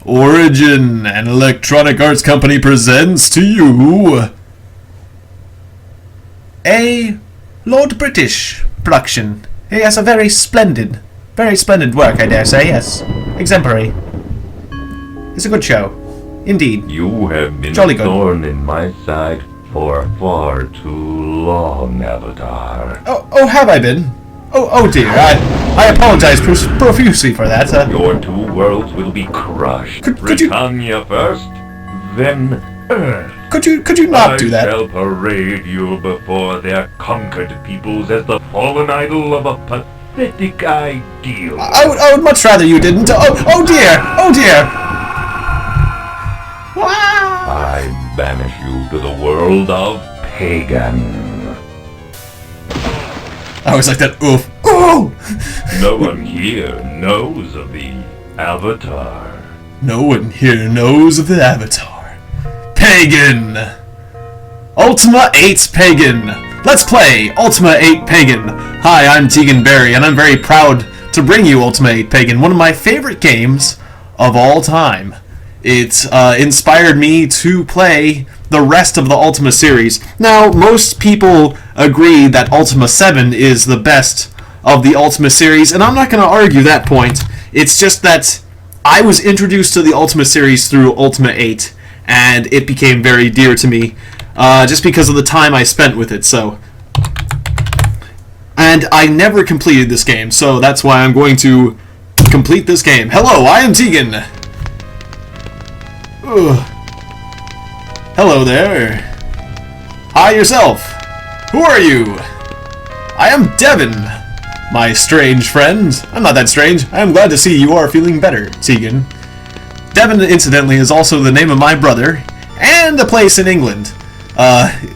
Origin, an Electronic Arts company, presents to you a Lord British production. Yes, a very splendid work, I dare say, yes. Exemplary. It's a good show. Indeed. You have been Jolly a good. thorn in my side for far too long, Avatar. Oh, have I been? Oh dear, I apologize profusely for that. Your two worlds will be crushed. Could you- Britannia first, then Earth. Could you not do I that? shall parade you before their conquered peoples as the fallen idol of a pathetic ideal. I would much rather you didn't. Oh dear! Wow. I banish you to the world of Pagan. I was like that. Oof. Oh! No one here knows of the Avatar. No one here knows of the Avatar. Pagan! Ultima 8 Pagan! Let's play Ultima 8 Pagan! Hi, I'm Tiegon Berry, and I'm very proud to bring you Ultima 8 Pagan, one of my favorite games of all time. It inspired me to play the rest of the Ultima series. Now, most people agree that Ultima 7 is the best of the Ultima series, and I'm not going to argue that point. It's just that I was introduced to the Ultima series through Ultima 8, and it became very dear to me, just because of the time I spent with it, so... And I never completed this game, so that's why I'm going to complete this game. Hello, I am Tiegon! Ugh. Hello there. Hi yourself. Who are you? I am Devin, my strange friend. I'm not that strange. I am glad to see you are feeling better, Tiegon. Devin, incidentally, is also the name of my brother and a place in England.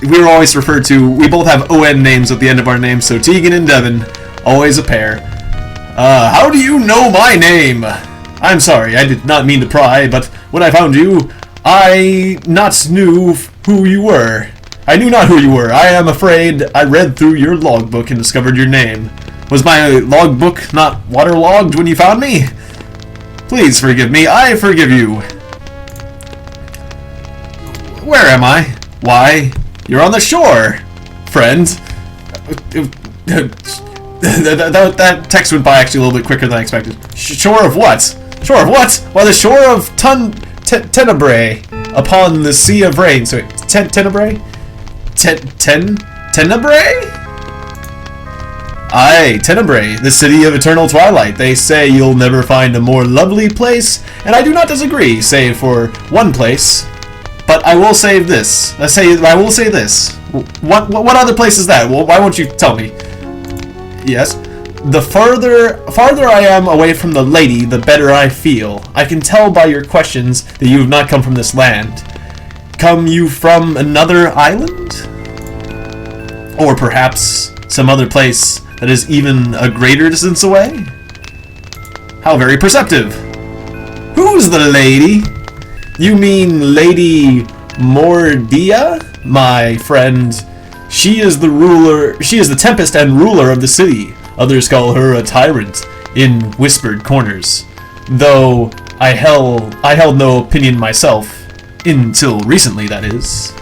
We were always referred to, we both have ON names at the end of our names, so Tiegon and Devin, always a pair. How do you know my name? I'm sorry, I did not mean to pry, but when I found you, I not knew who you were. I knew not who you were. I am afraid I read through your logbook and discovered your name. Was my logbook not waterlogged when you found me? Please forgive me. I forgive you. Where am I? Why, you're on the shore, friend. That text went by actually a little bit quicker than I expected. Shore of what? Shore of what? Why, the shore of Tenebrae, upon the sea of rain. So, Tenebrae? Tenebrae? Aye, Tenebrae, the city of eternal twilight. They say you'll never find a more lovely place, and I do not disagree, save for one place. But I will say this. I will say this. What other place is that? Well, why won't you tell me? Yes. The farther I am away from the lady, the better I feel. I can tell by your questions that you have not come from this land. Come you from another island? Or perhaps some other place that is even a greater distance away? How very perceptive. Who's the lady? You mean Lady Mordia, my friend? She is the tempest and ruler of the city. Others call her a tyrant in whispered corners. Though I held no opinion myself, until recently, that is.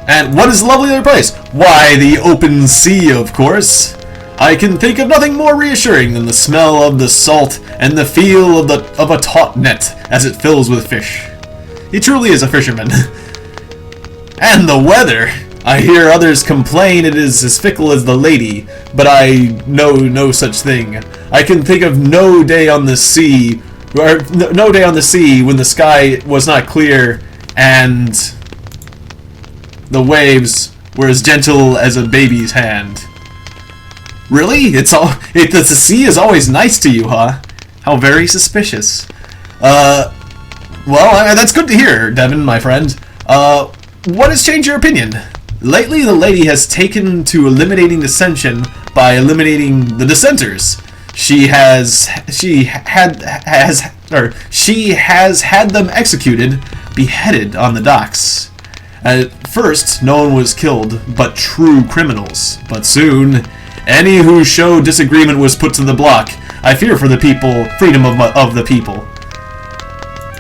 And what is the lovely other place? Why, the open sea, of course. I can think of nothing more reassuring than the smell of the salt and the feel of a taut net as it fills with fish. He truly is a fisherman. And the weather! I hear others complain it is as fickle as the lady, but I know no such thing. I can think of no day on the sea, or no day on the sea when the sky was not clear and the waves were as gentle as a baby's hand. Really? The sea is always nice to you, huh? How very suspicious. Well, that's good to hear, Devin, my friend. What has changed your opinion? Lately, the lady has taken to eliminating dissension by eliminating the dissenters. She has had them executed, beheaded on the docks. At first, no one was killed but true criminals, but soon, any who showed disagreement was put to the block. I fear for the people, freedom of the people.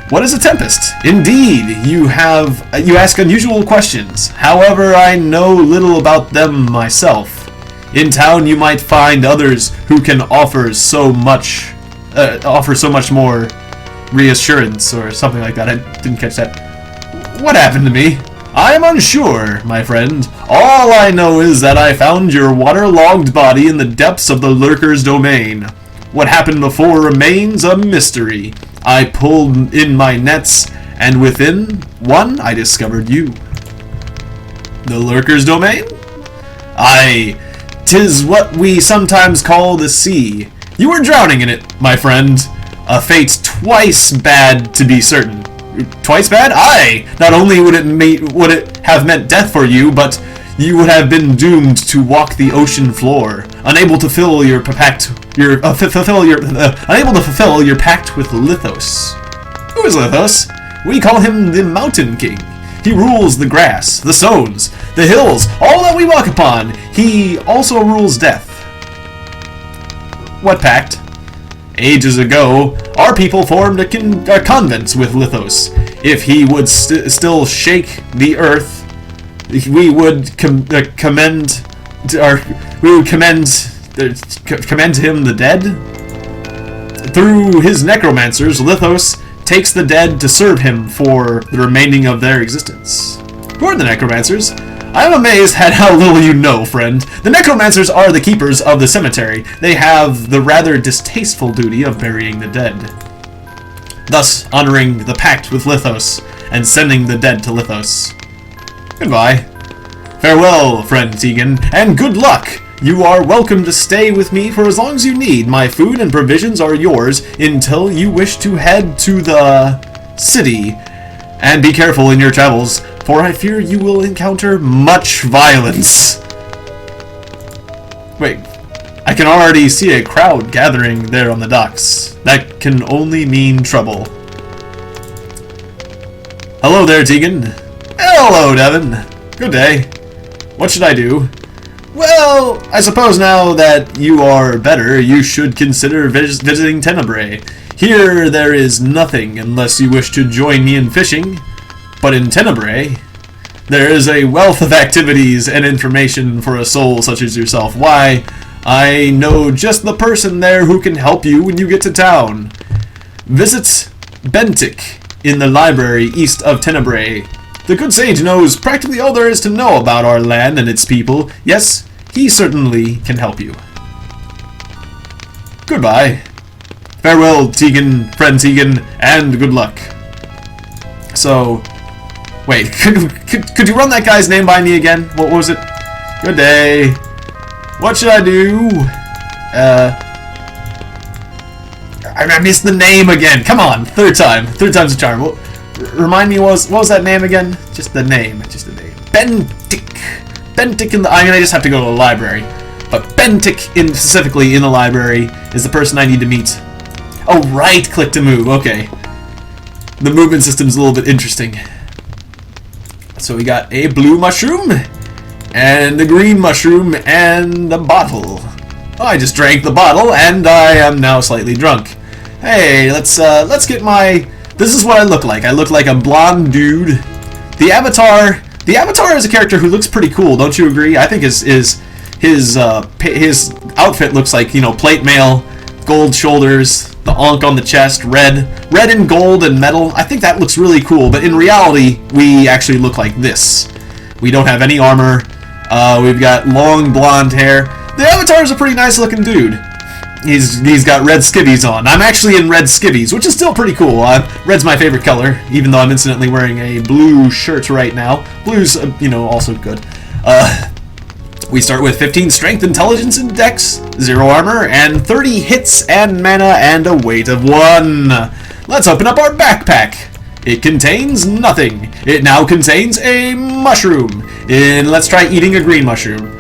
What is a tempest? Indeed, you ask unusual questions. However, I know little about them myself. In town, you might find others who can offer so much more reassurance or something like that. I didn't catch that. What happened to me? I am unsure, my friend. All I know is that I found your waterlogged body in the depths of the Lurker's domain. What happened before remains a mystery. I pulled in my nets, and within one I discovered you. The Lurker's domain? Aye, 'tis what we sometimes call the sea. You were drowning in it, my friend. A fate twice bad to be certain. Twice bad? Aye! Not only would it have meant death for you, but you would have been doomed to walk the ocean floor, unable to fulfill your pact with Lithos. Who is Lithos? We call him the Mountain King. He rules the grass, the stones, the hills, all that we walk upon. He also rules death. What pact? Ages ago, our people formed a convent with Lithos. If he would still shake the earth, we would commend him the dead. Through his necromancers, Lithos takes the dead to serve him for the remaining of their existence. Who are the necromancers? I am amazed at how little you know, friend. The necromancers are the keepers of the cemetery. They have the rather distasteful duty of burying the dead, thus honoring the pact with Lithos and sending the dead to Lithos. Goodbye. Farewell, friend Tiegon, and good luck! You are welcome to stay with me for as long as you need. My food and provisions are yours until you wish to head to the city. And be careful in your travels, for I fear you will encounter much violence. Wait, I can already see a crowd gathering there on the docks. That can only mean trouble. Hello there, Tiegon. Hello, Devin. Good day. What should I do? Well, I suppose now that you are better, you should consider visiting Tenebrae. Here there is nothing unless you wish to join me in fishing. But in Tenebrae, there is a wealth of activities and information for a soul such as yourself. Why, I know just the person there who can help you when you get to town. Visit Bentik in the library east of Tenebrae. The good sage knows practically all there is to know about our land and its people. Yes, he certainly can help you. Goodbye. Farewell, Tiegon, friend Tiegon, and good luck. So, wait, could you run that guy's name by me again? What was it? Good day. What should I do? I missed the name again. Come on, third time's a charm. Remind me, what was that name again? Just the name. Bentik. Bentik in the... I just have to go to the library. But Bentik, specifically in the library, is the person I need to meet. Oh, right, click to move. Okay. The movement system's a little bit interesting. So we got a blue mushroom, and a green mushroom, and a bottle. Oh, I just drank the bottle, and I am now slightly drunk. Hey, let's get my... This is what I look like. I look like a blonde dude. The avatar is a character who looks pretty cool. Don't you agree? I think his outfit looks like, you know, plate mail, gold shoulders, the ankh on the chest, red and gold and metal. I think that looks really cool. But in reality, we actually look like this. We don't have any armor. We've got long blonde hair. The avatar is a pretty nice looking dude. He's got red skivvies on. I'm actually in red skivvies, which is still pretty cool. Red's my favorite color, even though I'm incidentally wearing a blue shirt right now. Blue's, you know, also good. We start with 15 strength, intelligence, and dex, 0 armor, and 30 hits and mana, and a weight of 1. Let's open up our backpack. It contains nothing. It now contains a mushroom. And let's try eating a green mushroom.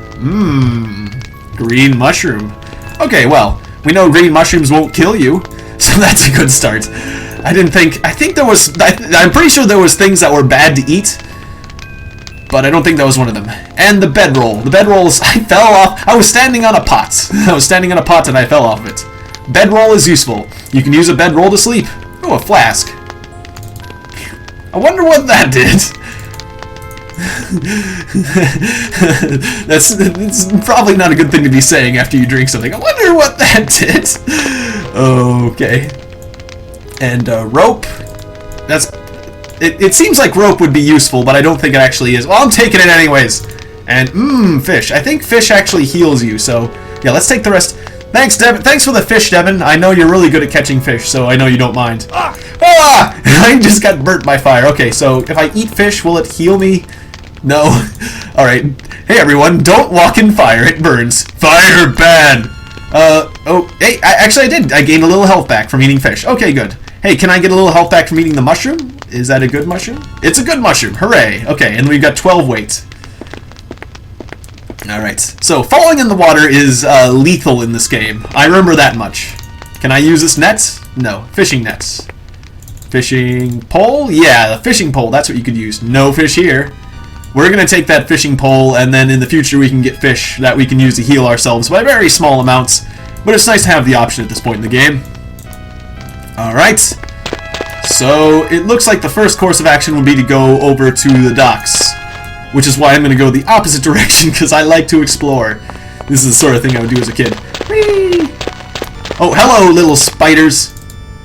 Green mushroom. Okay, well, we know green mushrooms won't kill you, so that's a good start. I'm pretty sure there was things that were bad to eat, but I don't think that was one of them. And the bedroll. The bedrolls, I fell off. I was standing on a pot. And I fell off of it. Bedroll is useful. You can use a bedroll to sleep. Oh, a flask. I wonder what that did. It's probably not a good thing to be saying after you drink something. I wonder what that did. Okay. And rope. It seems like rope would be useful, but I don't think it actually is. Well, I'm taking it anyways. And fish. I think fish actually heals you. So yeah, let's take the rest. Thanks, Devin. Thanks for the fish, Devin. I know you're really good at catching fish, so I know you don't mind. Ah! I just got burnt by fire. Okay, so if I eat fish, will it heal me? No. Alright. Hey, everyone, don't walk in fire. It burns. Fire bad. Oh, hey, actually I did. I gained a little health back from eating fish. Okay, good. Hey, can I get a little health back from eating the mushroom? Is that a good mushroom? It's a good mushroom. Hooray. Okay, and we've got 12 weight. Alright, so falling in the water is lethal in this game. I remember that much. Can I use this net? No. Fishing nets. Fishing pole? Yeah, the fishing pole. That's what you could use. No fish here. We're going to take that fishing pole, and then in the future we can get fish that we can use to heal ourselves by very small amounts. But it's nice to have the option at this point in the game. Alright. So, it looks like the first course of action would be to go over to the docks. Which is why I'm going to go the opposite direction, because I like to explore. This is the sort of thing I would do as a kid. Whee! Oh, hello, little spiders.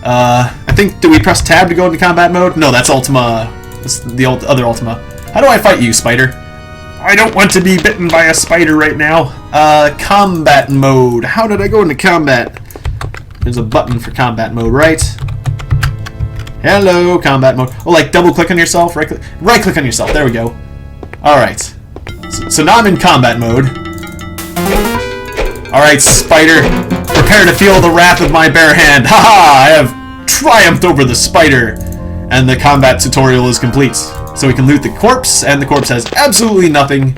I think, do we press tab to go into combat mode? No, that's Ultima. That's the other Ultima. How do I fight you, spider? I don't want to be bitten by a spider right now. Combat mode. How did I go into combat? There's a button for combat mode, right? Hello, combat mode. Oh, like double click on yourself? Right click on yourself. There we go. Alright. So now I'm in combat mode. Alright, spider. Prepare to feel the wrath of my bare hand. Haha! I have triumphed over the spider. And the combat tutorial is complete. So we can loot the corpse, and the corpse has absolutely nothing.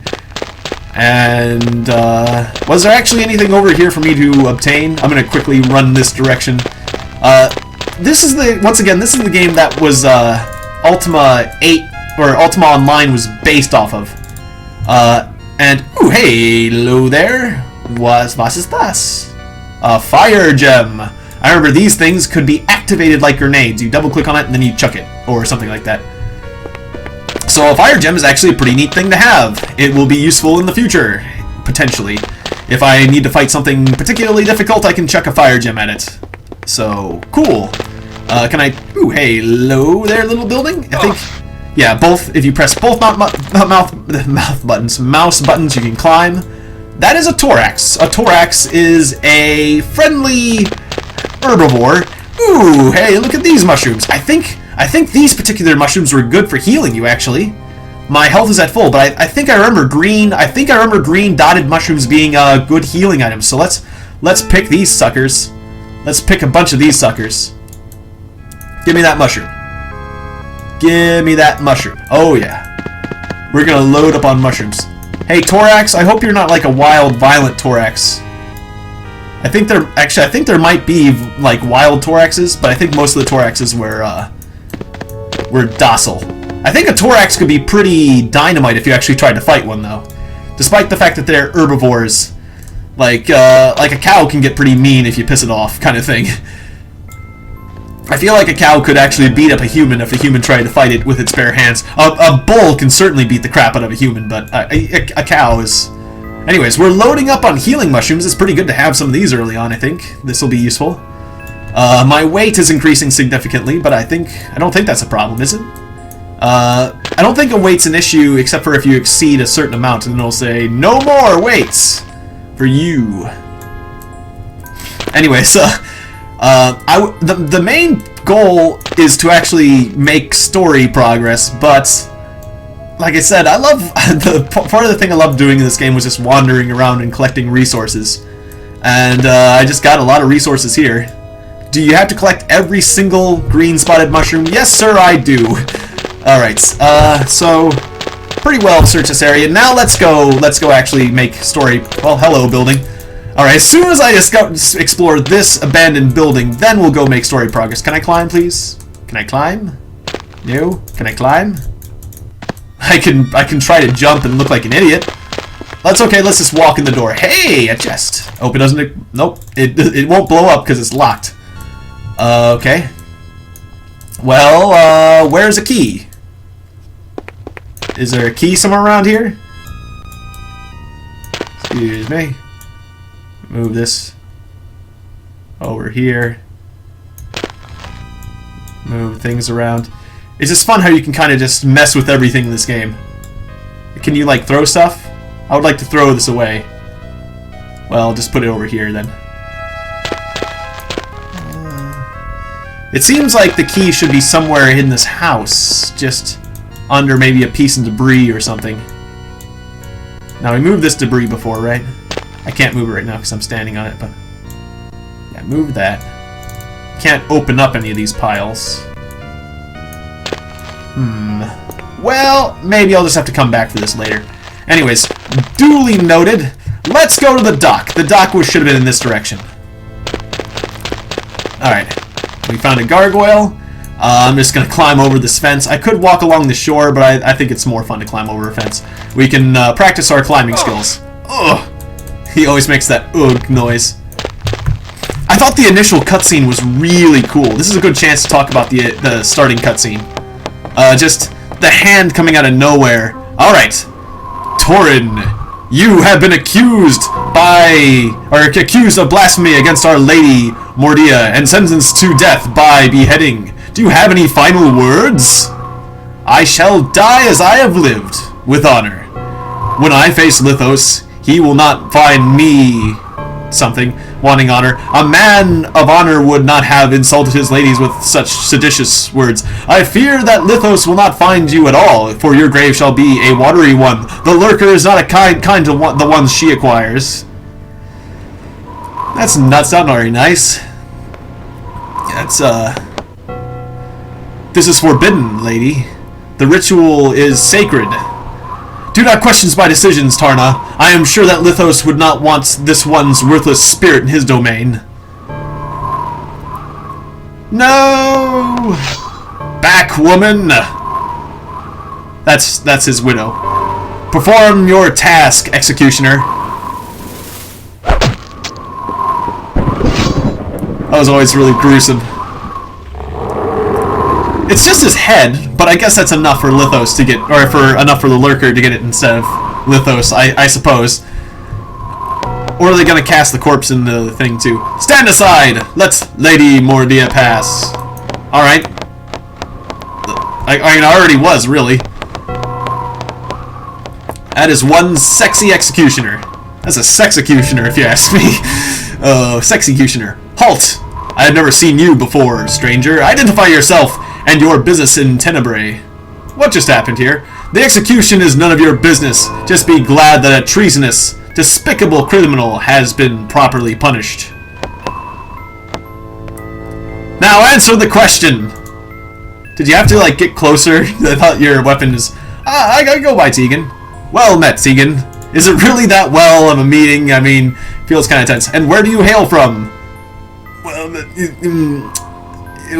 And, was there actually anything over here for me to obtain? I'm gonna quickly run this direction. This is once again, this is the game that was, Ultima 8, or Ultima Online was based off of. And, ooh, hey, hello there. Was ist das? A fire gem. I remember these things could be activated like grenades. You double click on it and then you chuck it, or something like that. So a fire gem is actually a pretty neat thing to have. It will be useful in the future, potentially. If I need to fight something particularly difficult, I can chuck a fire gem at it. So, cool. Can I... Ooh, hey, hello there, little building? I think... Yeah, both. If you press both mouse buttons, you can climb. That is a thorax. A thorax is a friendly herbivore. Ooh, hey, look at these mushrooms. I think these particular mushrooms were good for healing you, actually. My health is at full, but I think I remember green. I think I remember green dotted mushrooms being good healing items. So let's pick these suckers. Let's pick a bunch of these suckers. Give me that mushroom. Give me that mushroom. Oh yeah. We're gonna load up on mushrooms. Hey thorax, I hope you're not like a wild, violent thorax. I think there might be like wild thoraxes, but I think most of the thoraxes were docile. I think a thorax could be pretty dynamite if you actually tried to fight one, though. Despite the fact that they're herbivores, like a cow can get pretty mean if you piss it off, kind of thing. I feel like a cow could actually beat up a human if a human tried to fight it with its bare hands. A bull can certainly beat the crap out of a human, but a cow is... Anyways, we're loading up on healing mushrooms. It's pretty good to have some of these early on, I think. This will be useful. My weight is increasing significantly, but I don't think that's a problem, is it? I don't think a weight's an issue, except for if you exceed a certain amount, and then it'll say, no more weights for you. Anyway, so... the main goal is to actually make story progress, but like I said, I love part of the thing I love doing in this game was just wandering around and collecting resources, and I just got a lot of resources here. Do you have to collect every single green spotted mushroom? Yes, sir, I do. All right, so pretty well search this area. Now let's go actually make story. Well, hello, building. Alright, as soon as I explore this abandoned building, then we'll go make story progress. Can I climb, please? Can I climb? No? Can I climb? I can try to jump and look like an idiot. That's okay. Let's just walk in the door. Hey, a chest. Hope it doesn't... Nope. It won't blow up because it's locked. Okay. Well, where's a key? Is there a key somewhere around here? Excuse me. Move this over here. Move things around. It's just fun how you can kind of just mess with everything in this game. Can you, like, throw stuff? I would like to throw this away. Well, just put it over here then. It seems like the key should be somewhere in this house. Just under maybe a piece of debris or something. Now, we moved this debris before, right? I can't move it right now because I'm standing on it, but... yeah, move that. Can't open up any of these piles. Well, maybe I'll just have to come back for this later. Anyways, duly noted. Let's go to the dock. The dock should have been in this direction. Alright. We found a gargoyle. I'm just going to climb over this fence. I could walk along the shore, but I think it's more fun to climb over a fence. We can practice our climbing skills. Ugh. He always makes that ugh noise. I thought the initial cutscene was really cool. This is a good chance to talk about the starting cutscene. Just the hand coming out of nowhere. Alright. Torin, you have been accused of blasphemy against Our Lady Mordia and sentenced to death by beheading. Do you have any final words? I shall die as I have lived, with honor. When I face Lithos, he will not find me wanting honor. A man of honor would not have insulted his ladies with such seditious words. I fear that Lithos will not find you at all, for your grave shall be a watery one. The lurker is not a kind to the ones she acquires. That's not very nice. That's, This is forbidden, lady. The ritual is sacred. Do not question my decisions, Tarna. I am sure that Lithos would not want this one's worthless spirit in his domain. No! Back, woman! That's his widow. Perform your task, executioner. That was always really gruesome. It's just his head, but I guess that's enough for Lithos to get, or enough for the lurker to get it instead of Lithos, I suppose. Or are they gonna cast the corpse in the thing too? Stand aside! Let Lady Mordia pass. Alright. I mean, I already was, really. That is one sexy executioner. That's a sexecutioner, if you ask me. Sexecutioner. Halt! I have never seen you before, stranger. Identify yourself and your business in Tenebrae. What just happened here? The execution is none of your business. Just be glad that a treasonous, despicable criminal has been properly punished. Now answer the question! Did you have to, like, get closer? I thought your weapon is... I gotta go by, Tiegon. Well met, Tiegon. Is it really that well of a meeting? I mean, feels kind of tense. And where do you hail from?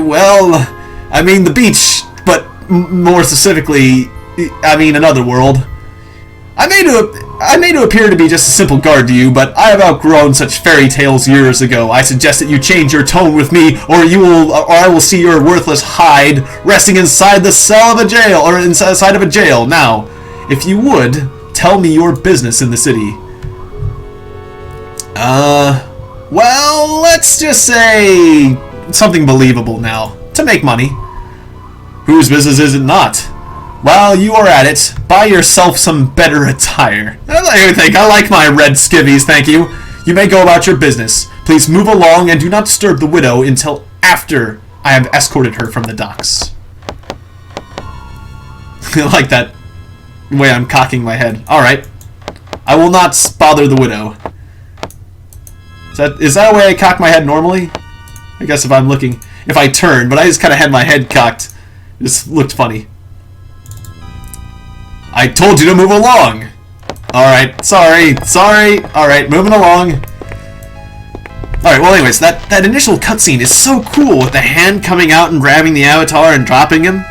Well, I mean the beach, but more specifically, I mean another world. I may to appear to be just a simple guard to you, but I have outgrown such fairy tales years ago. I suggest that you change your tone with me, or I will see your worthless hide resting inside the cell of a jail, or inside of a jail. Now, if you would, tell me your business in the city. Well, let's just say something believable now, to make money. Whose business is it not? While you are at it, buy yourself some better attire. I like my red skivvies, thank you. You may go about your business. Please move along and do not disturb the widow until after I have escorted her from the docks. I like that way I'm cocking my head. Alright. I will not bother the widow. Is that a way I cock my head normally? I guess if I'm looking... If I turn, but I just kind of had my head cocked. It just looked funny. I told you to move along! Alright, sorry. Alright, moving along. Alright, well anyways, that initial cutscene is so cool with the hand coming out and grabbing the avatar and dropping him.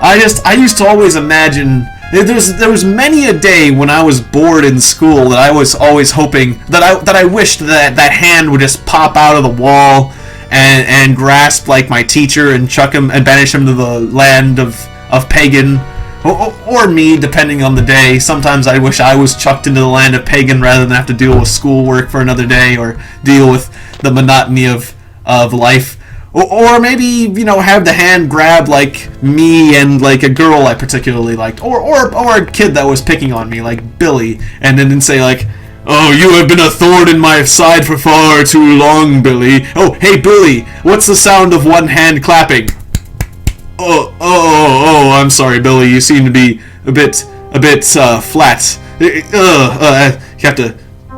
I used to always imagine There was many a day when I was bored in school that I was always hoping that I wished that hand would just pop out of the wall and grasp like my teacher and chuck him and banish him to the land of Pagan, or me, depending on the day. Sometimes I wish I was chucked into the land of Pagan rather than have to deal with schoolwork for another day or deal with the monotony of life. Or maybe, you know, have the hand grab, like, me and, like, a girl I particularly liked. Or a kid that was picking on me, like Billy. And then say, like, "Oh, you have been a thorn in my side for far too long, Billy. Oh, hey, Billy, what's the sound of one hand clapping?" Oh, I'm sorry, Billy. You seem to be a bit flat. You have to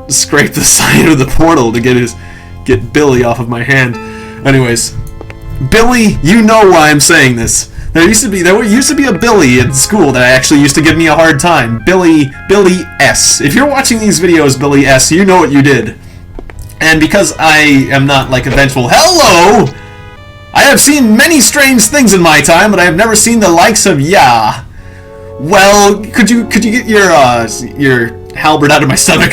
scrape the side of the portal to get Billy off of my hand. Anyways, Billy, you know why I'm saying this. There used to be a Billy in school that actually used to give me a hard time. Billy S. If you're watching these videos, Billy S, you know what you did. And because I am not like a vengeful hello, I have seen many strange things in my time, but I have never seen the likes of ya. Well, could you get your halberd out of my stomach?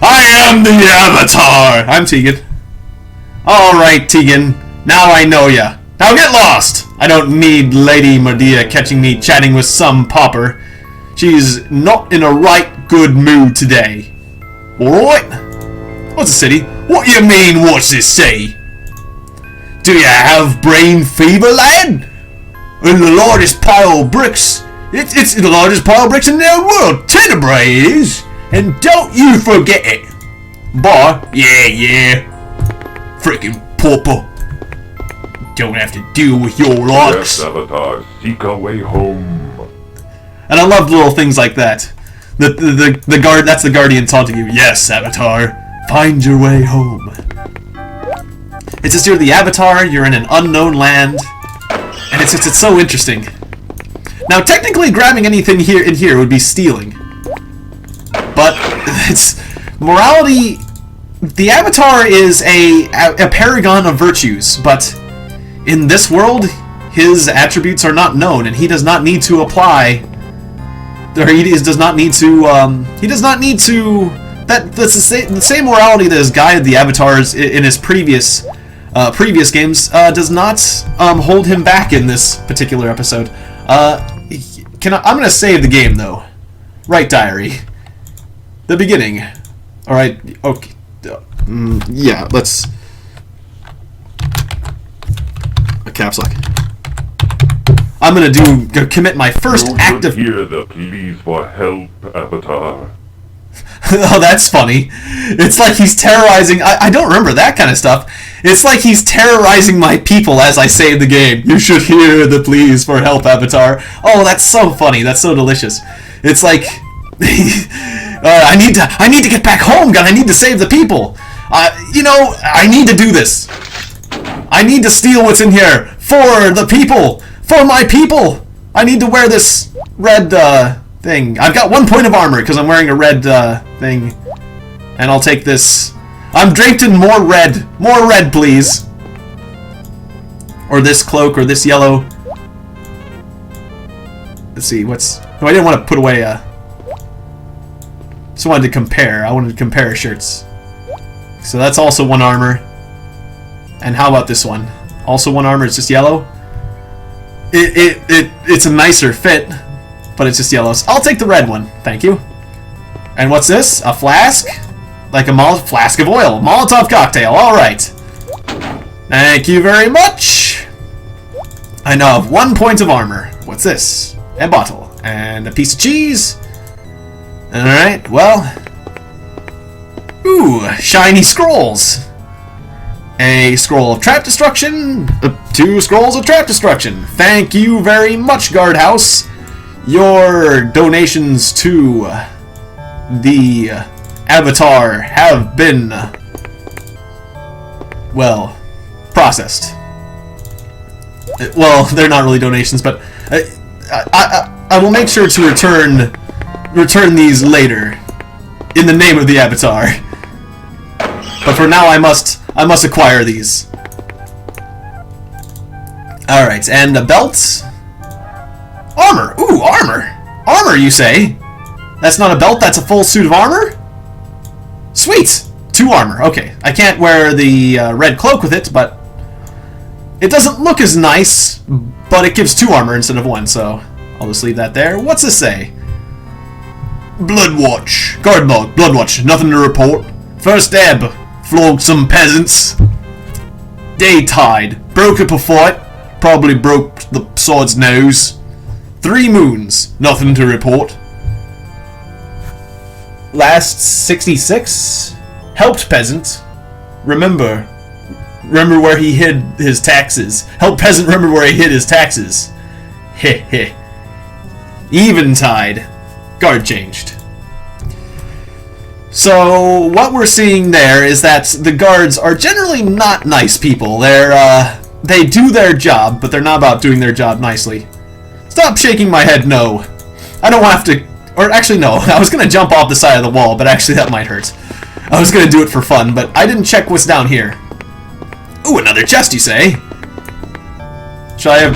I am the Avatar. I'm Tiegon. Alright, Tiegon. Now I know ya. Now get lost! I don't need Lady Medea catching me chatting with some pauper. She's not in a right good mood today. Alright? What's a city? What you mean, what's this city? Do you have brain fever, lad? In the largest pile of bricks. It's the largest pile of bricks in the world. Tenebrae it is. And don't you forget it. Boy, yeah. Freaking pauper. Don't have to deal with your locks. Yes, Avatar, seek a way home. And I love little things like that. The guard, that's the Guardian taunting you. Yes, Avatar, find your way home. It's just you're the Avatar, you're in an unknown land, and it's so interesting. Now, technically, grabbing anything in here would be stealing, but it's morality. The Avatar is a paragon of virtues, but in this world, his attributes are not known, and he does not need to apply. Or he does not need to. That's the same morality that has guided the Avatars in his previous games does not hold him back in this particular episode. I'm gonna save the game though. Right, diary. The beginning. All right. Okay. Yeah. Let's. A caps lock. I'm gonna commit my first act of. Hear the pleas for help, Avatar. Oh, that's funny. It's like he's terrorizing. I don't remember that kind of stuff. It's like he's terrorizing my people as I save the game. You should hear the pleas for help, Avatar. Oh, that's so funny. That's so delicious. It's like I need to get back home, God. I need to save the people. I need to do this. I need to steal what's in here for the people, for my people. I need to wear this red thing. I've got 1 point of armor because I'm wearing a red thing, and I'll take this. I'm draped in more red. More red, please. Or this cloak, or this yellow. Let's see, what's... No, I didn't want to put away just wanted to compare. I wanted to compare shirts. So that's also 1 armor. And how about this one? Also 1 armor, it's just yellow. It's a nicer fit, but it's just yellow. So I'll take the red one, thank you. And what's this? A flask? Like a flask of oil. Molotov cocktail, alright. Thank you very much. I now have 1 point of armor. What's this? A bottle. And a piece of cheese. Alright, well. Ooh, shiny scrolls. A scroll of trap destruction. 2 scrolls of trap destruction. Thank you very much, guardhouse. Your donations to the Avatar have been, well, processed. Well, they're not really donations, but I will make sure to return these later in the name of the Avatar. But for now, I must acquire these. All right, and a belt. Armor! Ooh, armor! Armor, you say? That's not a belt, that's a full suit of armor? Sweet! 2 armor, okay. I can't wear the red cloak with it, but it doesn't look as nice, but it gives 2 armor instead of 1, so I'll just leave that there. What's this say? Bloodwatch. Guard log, Bloodwatch, nothing to report. First ebb, flogged some peasants. Daytide, broke up a fight, probably broke the sword's nose. 3 moons, nothing to report. Last 66, helped peasant. Remember where he hid his taxes. Help peasant remember where he hid his taxes. Heh heh. Eventide. Guard changed. So what we're seeing there is that the guards are generally not nice people. They do their job, but they're not about doing their job nicely. Stop shaking my head, no. I don't have to... Or actually, no. I was going to jump off the side of the wall, but actually that might hurt. I was going to do it for fun, but I didn't check what's down here. Ooh, another chest, you say? Shall I have...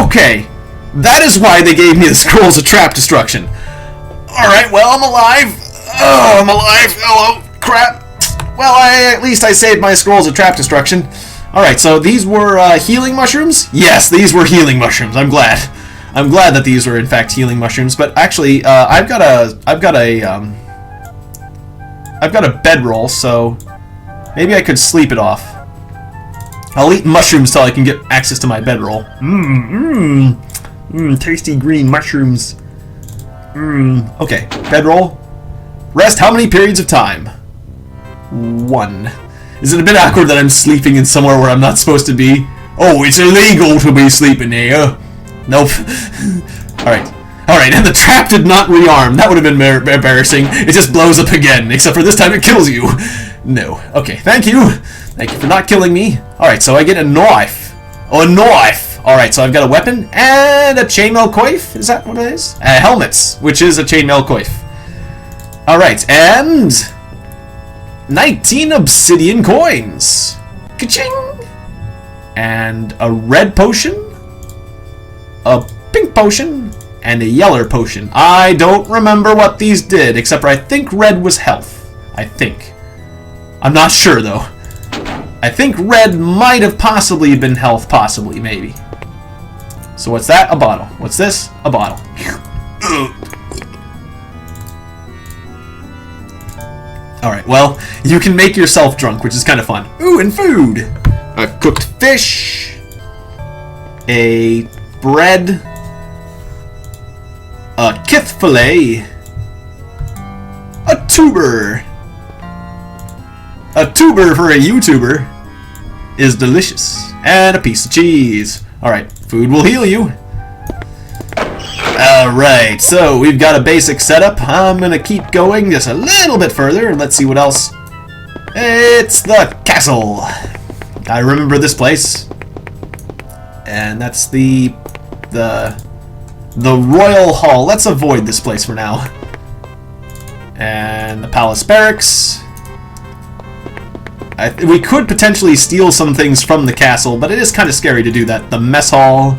Okay. That is why they gave me the Scrolls of Trap Destruction. Alright, well, I'm alive. Oh, I'm alive. Hello. Crap. Well, at least I saved my Scrolls of Trap Destruction. Alright, so these were healing mushrooms? Yes, these were healing mushrooms. I'm glad. I'm glad that these were in fact healing mushrooms, but actually, I've got a bedroll, so maybe I could sleep it off. I'll eat mushrooms till I can get access to my bedroll. Tasty green mushrooms. Okay, bedroll. Rest how many periods of time? 1. Is it a bit awkward that I'm sleeping in somewhere where I'm not supposed to be? Oh, it's illegal to be sleeping here. Nope. Alright, and the trap did not rearm. That would have been embarrassing. It just blows up again, except for this time it kills you. No. Okay, thank you. Thank you for not killing me. Alright, so I get a knife. Oh, a knife! Alright, so I've got a weapon and a chainmail coif. Is that what it is? Helmets, which is a chainmail coif. Alright, and 19 obsidian coins. Ka-ching! And a red potion, a pink potion, and a yellow potion. I don't remember what these did, except for I think red was health. I think. I'm not sure, though. I think red might have possibly been health, possibly, maybe. So what's that? A bottle. What's this? A bottle. Alright, well, you can make yourself drunk, which is kind of fun. Ooh, and food! A cooked fish, a bread, a kith fillet, a tuber. A tuber for a YouTuber is delicious. And a piece of cheese. Alright, food will heal you. Alright, so we've got a basic setup. I'm gonna keep going just a little bit further and let's see what else. It's the castle. I remember this place. And that's the Royal Hall. Let's avoid this place for now. And the Palace Barracks. We could potentially steal some things from the castle, but it is kind of scary to do that. The mess hall.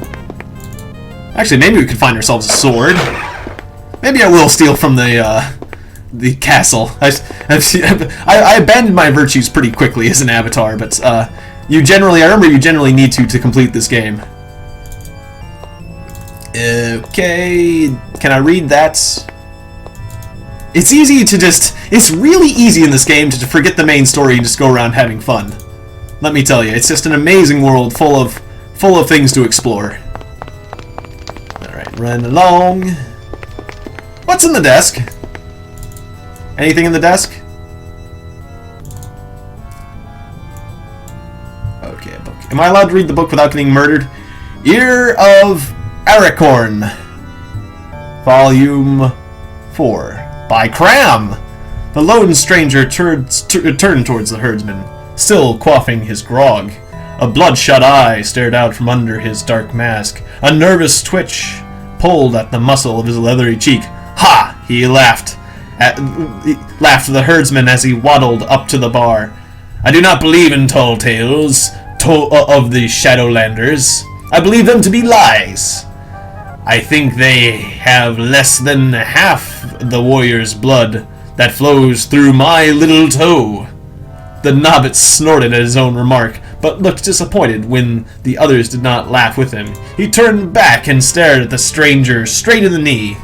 Actually, maybe we could find ourselves a sword. Maybe I will steal from the castle. I abandoned my virtues pretty quickly as an avatar, but I remember you generally need to complete this game. Okay, can I read that? It's really easy in this game to forget the main story and just go around having fun. Let me tell you, it's just an amazing world full of things to explore. Alright, run along. What's in the desk? Anything in the desk? Okay, a book. Am I allowed to read the book without getting murdered? Ear of Aracorn. Volume 4. By Cram! The lone stranger turned towards the herdsman, still quaffing his grog. A bloodshot eye stared out from under his dark mask. A nervous twitch pulled at the muscle of his leathery cheek. Ha! He laughed. Laughed the herdsman as he waddled up to the bar. I do not believe in tall tales of the Shadowlanders. I believe them to be lies. I think they have less than half the warrior's blood that flows through my little toe. The Nobbit snorted at his own remark, but looked disappointed when the others did not laugh with him. He turned back and stared at the stranger straight in the knee.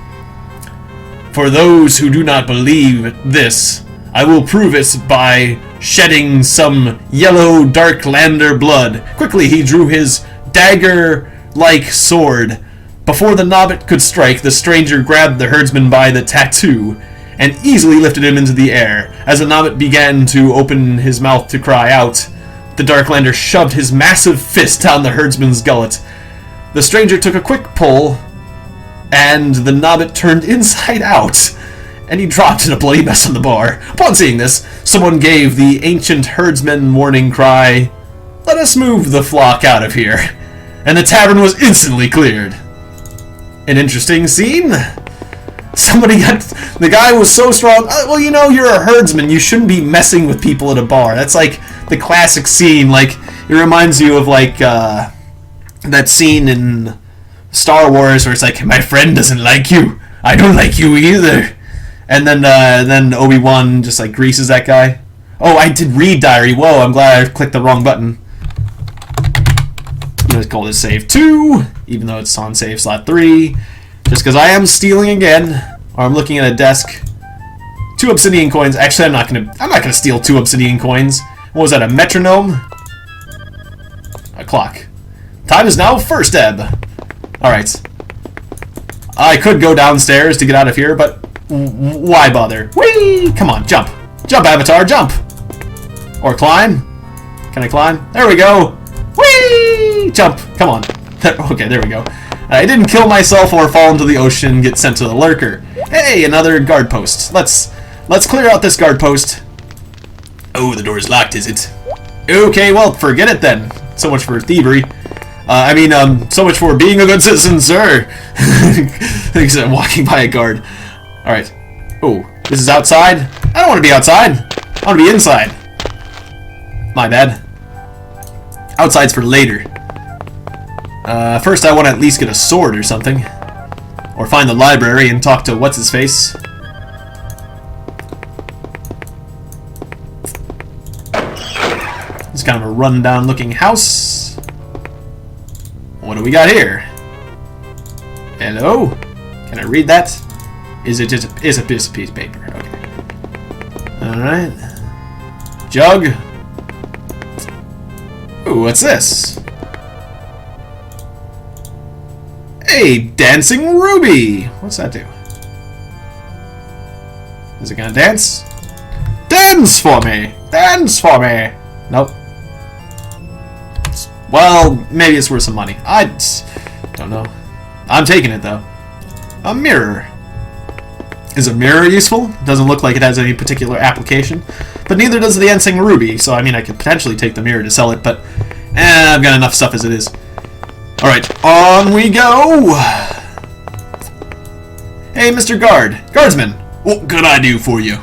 For those who do not believe this, I will prove it by shedding some yellow Darklander blood. Quickly he drew his dagger-like sword. Before the Nobbit could strike, the stranger grabbed the herdsman by the tattoo and easily lifted him into the air. As the Nobbit began to open his mouth to cry out, the Darklander shoved his massive fist down the herdsman's gullet. The stranger took a quick pull, and the Nobbit turned inside out, and he dropped in a bloody mess on the bar. Upon seeing this, someone gave the ancient herdsman warning cry, "Let us move the flock out of here," and the tavern was instantly cleared. An interesting scene. The guy was so strong. Well, you know, you're a herdsman. You shouldn't be messing with people at a bar. That's like the classic scene. Like, it reminds you of like that scene in Star Wars where it's like, my friend doesn't like you. I don't like you either. And then Obi-Wan just like greases that guy. Oh, I did read diary. Whoa, I'm glad I clicked the wrong button. I'm going to call this save 2, even though it's on save slot 3. Just because I am stealing again, or I'm looking at a desk. 2 obsidian coins. Actually, I'm not gonna steal 2 obsidian coins. What was that? A metronome? A clock. Time is now first ebb. All right. I could go downstairs to get out of here, but why bother? Whee! Come on, jump, jump, Avatar, jump, or climb. Can I climb? There we go. Whee! Jump. Come on. Okay, there we go. I didn't kill myself or fall into the ocean, get sent to the lurker. Hey, another guard post. Let's clear out this guard post. Oh, the door's locked, is it? Okay, well, forget it then. So much for thievery. So much for being a good citizen, sir. Thanks for walking by a guard. Alright. Oh, this is outside? I don't want to be outside. I want to be inside. My bad. Outside's for later. First I want to at least get a sword or something. Or find the library and talk to what's-his-face. It's kind of a run-down looking house. What do we got here? Hello? Can I read that? Is it just a piece of paper? Okay. Alright. Jug. Ooh, what's this? Hey, dancing ruby! What's that do? Is it gonna dance? Dance for me! Dance for me! Nope. Well, maybe it's worth some money. I don't know. I'm taking it, though. A mirror. Is a mirror useful? Doesn't look like it has any particular application. But neither does the dancing ruby, so I mean I could potentially take the mirror to sell it, but I've got enough stuff as it is. Alright, on we go! Hey, Mr. Guardsman, what could I do for you?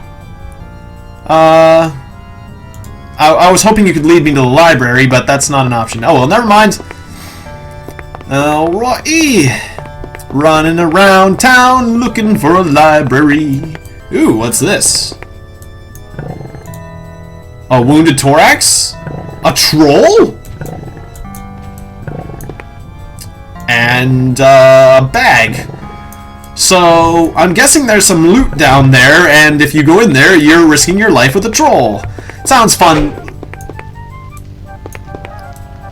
I was hoping you could lead me to the library, but that's not an option. Oh, well, never mind. Alrighty. Running around town looking for a library. Ooh, what's this? A wounded thorax? A troll? And a bag. So, I'm guessing there's some loot down there, and if you go in there, you're risking your life with a troll. Sounds fun.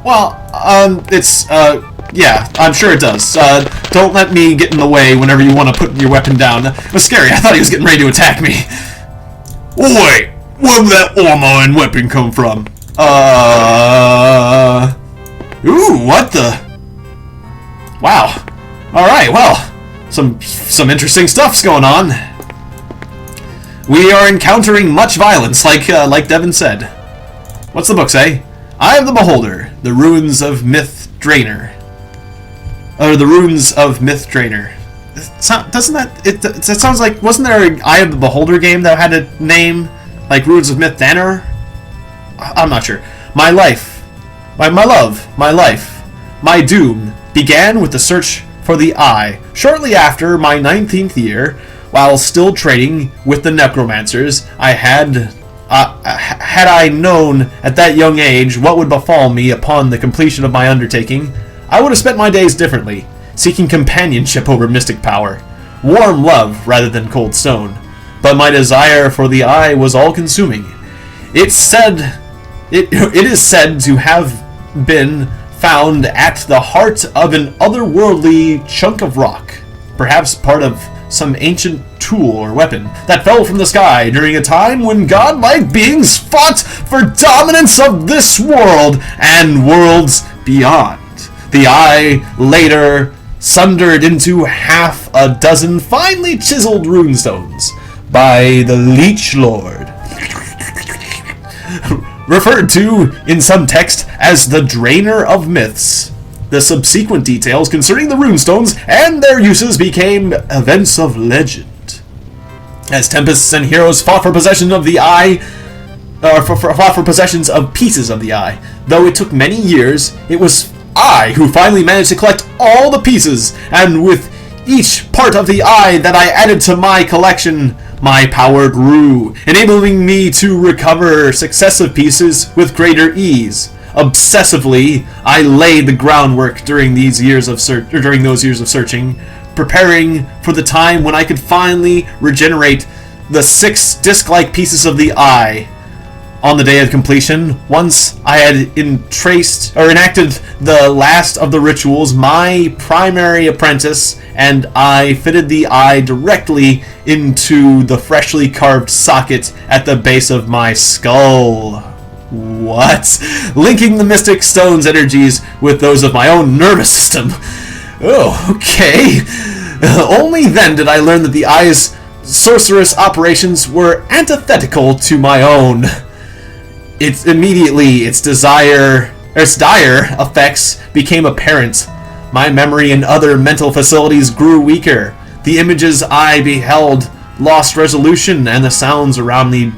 Well, yeah, I'm sure it does. Don't let me get in the way whenever you want to put your weapon down. It was scary. I thought he was getting ready to attack me. Wait, where'd that armor and weapon come from? Ooh, what the? Wow. Alright, well, some interesting stuff's going on. We are encountering much violence, like Devin said. What's the book say? Eye of the Beholder, the Ruins of Myth Drainer. Or the Ruins of Myth Drainer. Doesn't that... It sounds like... Wasn't there an Eye of the Beholder game that had a name? Like Ruins of Myth Drainer? I'm not sure. My life. My love. My life. My doom began with the search for the Eye. Shortly after my 19th year, while still trading with the necromancers, had I known at that young age what would befall me upon the completion of my undertaking, I would have spent my days differently, seeking companionship over mystic power, warm love rather than cold stone. But my desire for the Eye was all-consuming. It is said to have been found at the heart of an otherworldly chunk of rock, perhaps part of some ancient tool or weapon that fell from the sky during a time when godlike beings fought for dominance of this world and worlds beyond. The Eye later sundered into half a dozen finely chiseled runestones by the Leech Lord, referred to in some text as the Drainer of Myths. The subsequent details concerning the runestones and their uses became events of legend. As tempests and heroes fought for possession of the Eye, fought for possessions of pieces of the Eye. Though it took many years, it was I who finally managed to collect all the pieces, and with each part of the Eye that I added to my collection, my power grew, enabling me to recover successive pieces with greater ease. Obsessively, I laid the groundwork during those years of searching, preparing for the time when I could finally regenerate the 6 disc-like pieces of the Eye. On the day of completion, once I had enacted the last of the rituals, my primary apprentice and I fitted the Eye directly into the freshly carved socket at the base of my skull. What? Linking the mystic stone's energies with those of my own nervous system. Oh, okay. Only then did I learn that the Eye's sorcerous operations were antithetical to my own. Its dire effects became apparent. My memory and other mental facilities grew weaker. The images I beheld lost resolution, and the sounds around me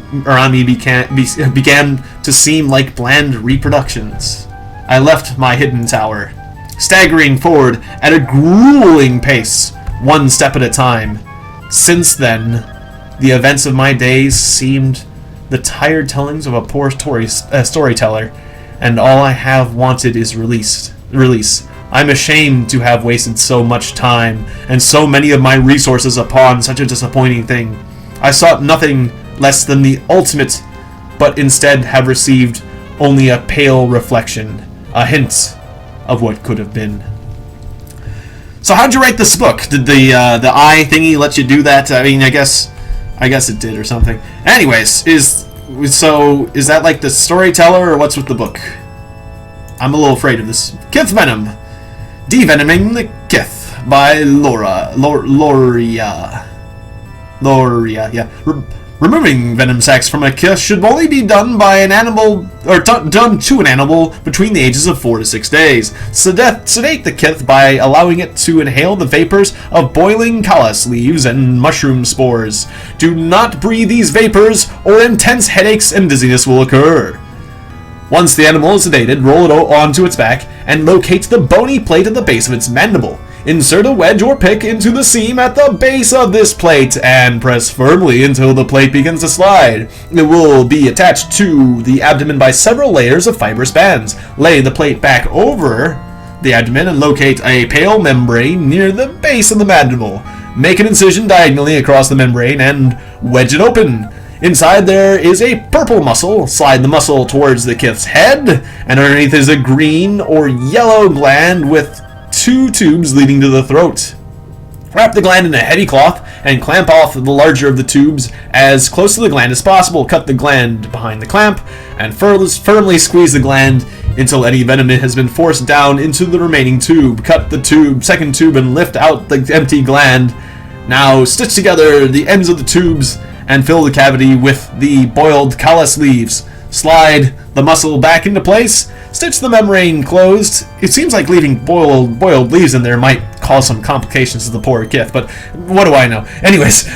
began to seem like bland reproductions. I left my hidden tower, staggering forward at a grueling pace, one step at a time. Since then, the events of my days seemed the tired tellings of a poor storyteller, and all I have wanted is release. I'm ashamed to have wasted so much time and so many of my resources upon such a disappointing thing. I sought nothing less than the ultimate, but instead have received only a pale reflection, a hint of what could have been. So how'd you write this book? Did the Eye thingy let you do that? I mean, I guess it did or something. Anyways, is that like the storyteller or what's with the book? I'm a little afraid of this. Kith Venom. Devenoming the Kith by Loria, yeah. Removing venom sacs from a Kith should only be done by an animal, or done to an animal between the ages of 4 to 6 days. Sedate the Kith by allowing it to inhale the vapors of boiling callus leaves and mushroom spores. Do not breathe these vapors, or intense headaches and dizziness will occur. Once the animal is sedated, roll it onto its back and locate the bony plate at the base of its mandible. Insert a wedge or pick into the seam at the base of this plate and press firmly until the plate begins to slide. It will be attached to the abdomen by several layers of fibrous bands. Lay the plate back over the abdomen and locate a pale membrane near the base of the mandible. Make an incision diagonally across the membrane and wedge it open. Inside there is a purple muscle. Slide the muscle towards the Kith's head, and underneath is a green or yellow gland with 2 tubes leading to the throat. Wrap the gland in a heady cloth and clamp off the larger of the tubes as close to the gland as possible. Cut the gland behind the clamp and firmly squeeze the gland until any venom has been forced down into the remaining tube. Cut the second tube and lift out the empty gland. Now stitch together the ends of the tubes and fill the cavity with the boiled callus leaves. Slide the muscle back into place. Stitch the membrane closed. It seems like leaving boiled leaves in there might cause some complications to the poor Kith, but what do I know? Anyways,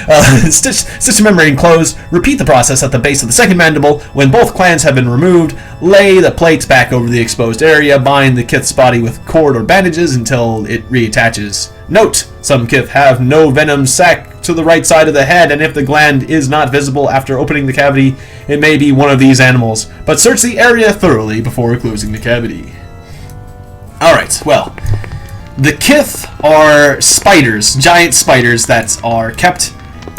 stitch the membrane closed, repeat the process at the base of the second mandible. When both glands have been removed, lay the plates back over the exposed area, bind the Kith's body with cord or bandages until it reattaches. Note, some Kith have no venom sac to the right side of the head, and if the gland is not visible after opening the cavity, it may be one of these animals, but search the area thoroughly before closing the cavity. Alright, well, the Kith are spiders, giant spiders that are kept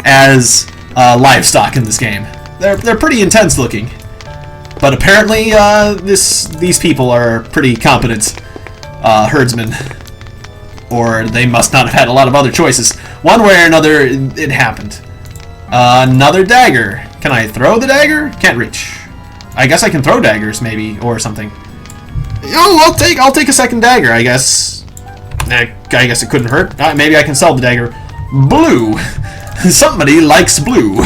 as livestock in this game. They're pretty intense looking, but apparently these people are pretty competent herdsmen, or they must not have had a lot of other choices. One way or another, it happened. Another dagger. Can I throw the dagger? Can't reach. I guess I can throw daggers, maybe, or something. Oh, I'll take a second dagger, I guess. I guess it couldn't hurt. Maybe I can sell the dagger. Blue. Somebody likes blue.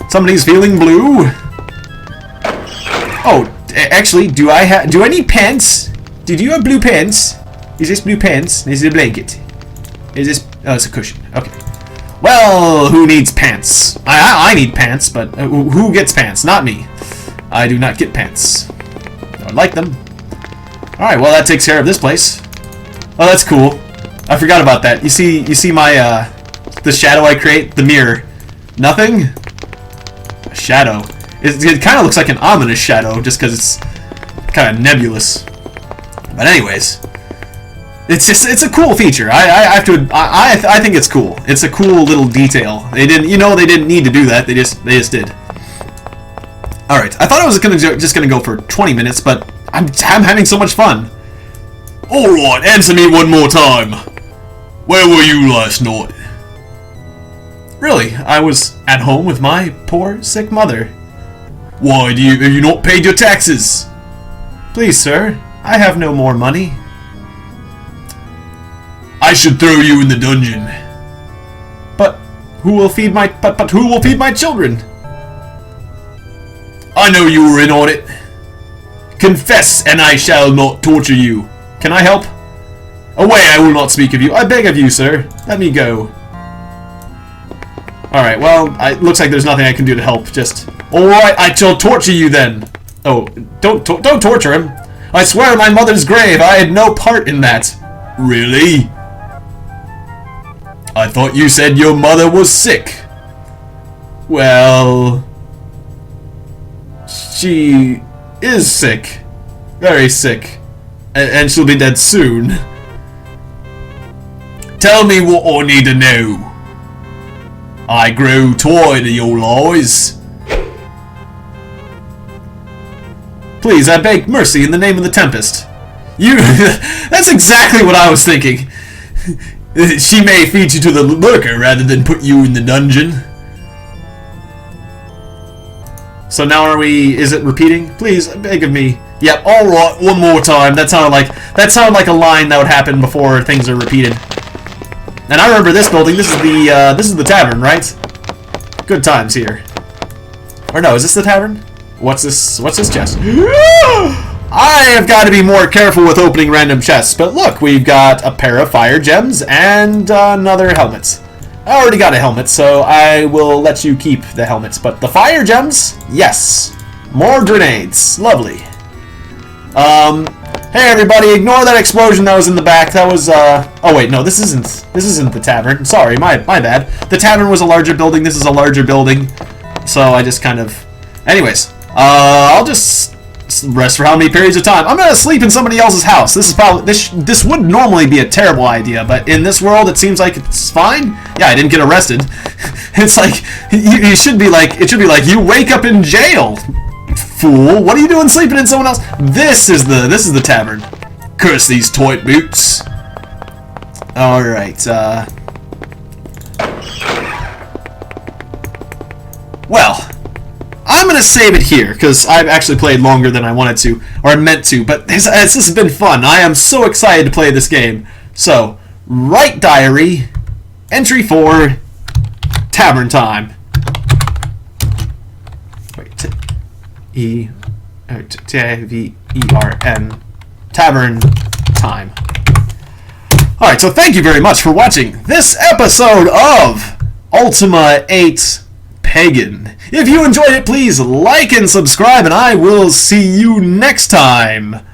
Somebody's feeling blue. Oh, actually, do I need pants? Did you have blue pants? Is this blue pants? Is it a blanket? Is this... Oh, it's a cushion. Okay. Well, who needs pants? I need pants, but who gets pants? Not me. I do not get pants. I would like them. Alright, well, that takes care of this place. Oh, that's cool. I forgot about that. You see my, the shadow I create? The mirror. Nothing? A shadow. It kind of looks like an ominous shadow, just because it's kind of nebulous. But anyways... It's a cool feature. I think it's cool. It's a cool little detail. They didn't need to do that. They just did. All right. I thought I was just gonna go for 20 minutes, but I'm having so much fun. All right. Answer me one more time. Where were you last night? Really? I was at home with my poor sick mother. Why have you not paid your taxes? Please, sir. I have no more money. I should throw you in the dungeon. But who will feed my children? I know you were in on it. Confess, and I shall not torture you. Can I help? Away, I will not speak of you. I beg of you, sir. Let me go. Alright, well, it looks like there's nothing I can do to help. Just... Alright, I shall torture you then. Oh, don't torture him. I swear on my mother's grave, I had no part in that. Really? I thought you said your mother was sick. Well... She is sick. Very sick. And she'll be dead soon. Tell me what I need to know. I grow tired of your lies. Please, I beg mercy in the name of the Tempest. You... That's exactly what I was thinking. She may feed you to the lurker rather than put you in the dungeon. So now are we... Is it repeating? Please, beg of me. Yep, alright, one more time. That sounded like a line that would happen before things are repeated. And I remember this building. This is the tavern, right? Good times here. Or no, is this the tavern? What's this chest? I have got to be more careful with opening random chests, but look, we've got a pair of fire gems and another helmet. I already got a helmet, so I will let you keep the helmets, but the fire gems, yes. More grenades, lovely. Hey everybody, ignore that explosion that was in the back. That was oh wait, no, this isn't the tavern. Sorry, my bad. The tavern was a larger building. This is a larger building, so I just kind of. Anyways, I'll just rest for how many periods of time. I'm gonna sleep in somebody else's house. This is probably this would normally be a terrible idea, but in this world it seems like it's fine. Yeah, I didn't get arrested. It's like you should be like it should be like you wake up in jail, fool. What are you doing sleeping in someone else? This is the tavern. Curse these toy boots. All right. Well. I'm going to save it here, because I've actually played longer than I wanted to, or meant to, but this has been fun. I am so excited to play this game. So, write diary, entry 4, tavern time. Wait, T-A-V-E-R-N, tavern time. Alright, so thank you very much for watching this episode of Ultima 8 Pagan. If you enjoyed it, please like and subscribe, and I will see you next time.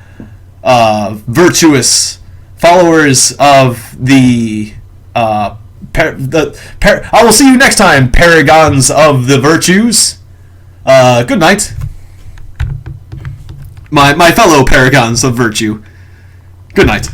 Virtuous followers of the I will see you next time, paragons of the virtues. Good night. My fellow paragons of virtue. Good night.